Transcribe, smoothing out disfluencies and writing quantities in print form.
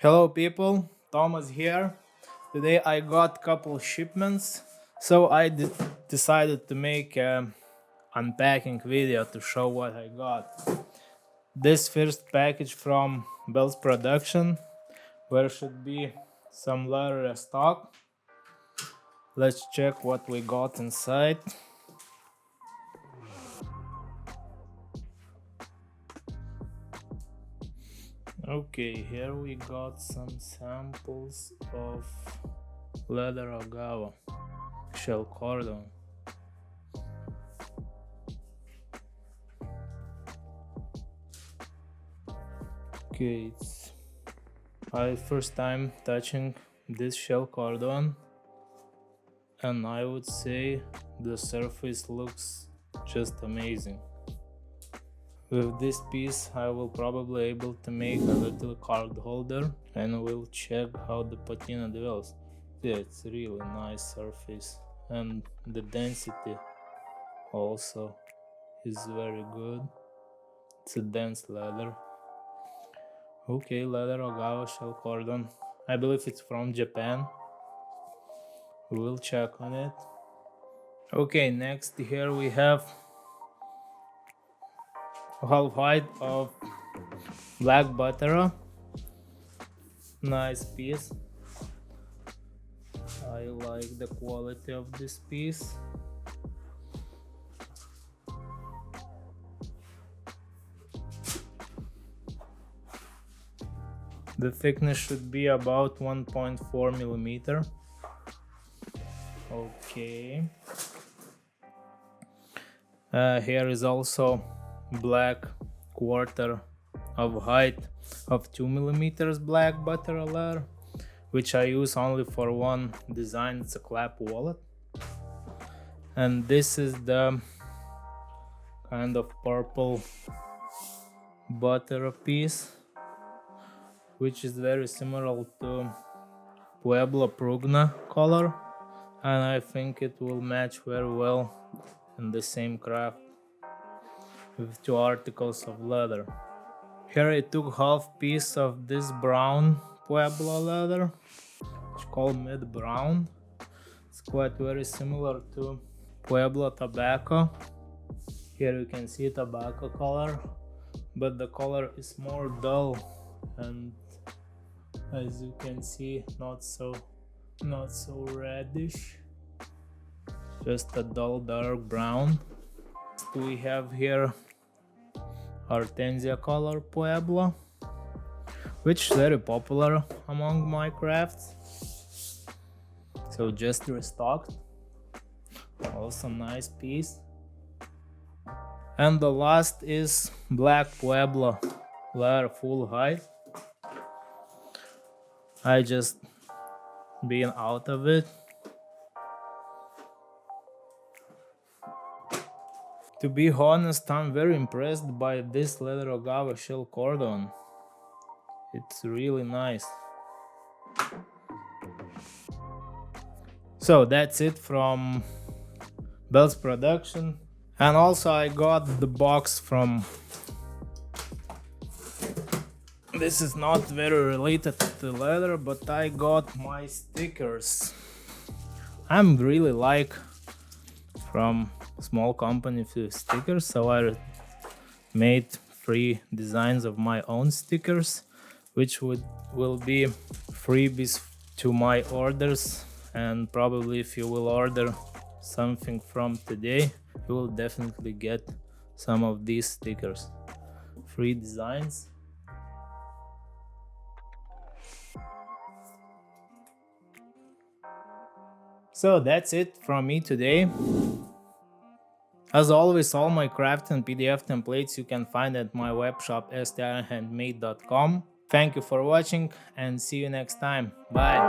Hello people, Thomas here. Today I got couple shipments, so I decided to make an unpacking video to show what I got. This first package from Bell's production, where should be some leather stock. Let's check what we got inside. Okay, here we got some samples of leather OGAWA shell CORDOVAN. Okay, it's my first time touching this shell CORDOVAN, and I would say the surface looks just amazing. With this piece I will probably able to make a little card holder, and we'll check how the patina develops. Yeah, it's really nice surface, and the density also is very good. It's a dense leather. Okay, leather OGAWA shell CORDOVAN. I believe it's from Japan. We'll check on it. Okay, next here we have half white of black BUTTERO. Nice piece. I like the quality of this piece. The thickness should be about 1.4 millimeter. Okay. Here is also black quarter of height of 2 millimeters black BUTTERO leather, which I use only for one design. It's a clap wallet, and this is the kind of purple BUTTERO piece, which is very similar to Pueblo Prugna color, and I think it will match very well in the same craft with two articles of leather. Here I took half piece of this brown Pueblo leather, which is called mid brown. It's quite very similar to Pueblo tobacco. Here you can see tobacco color, but the color is more dull, and as you can see, not so reddish, just a dull dark brown. We have here Ortensia color Pueblo, which is very popular among my crafts, so just restocked. Also nice piece. And the last is black Pueblo leather full height. I just been out of it. To be honest, I'm very impressed by this leather OGAWA shell CORDOVAN. It's really nice. So that's it from Bell's production. And also I got the box from... This is not very related to leather, but I got my stickers. I'm really like from small company for stickers, so I made 3 designs of my own stickers, which will be freebies to my orders. And probably if you will order something from today, you will definitely get some of these stickers. 3 designs. So that's it from me today. As always, all my craft and PDF templates you can find at my webshop handmade.com. Thank you for watching, and see you next time. Bye.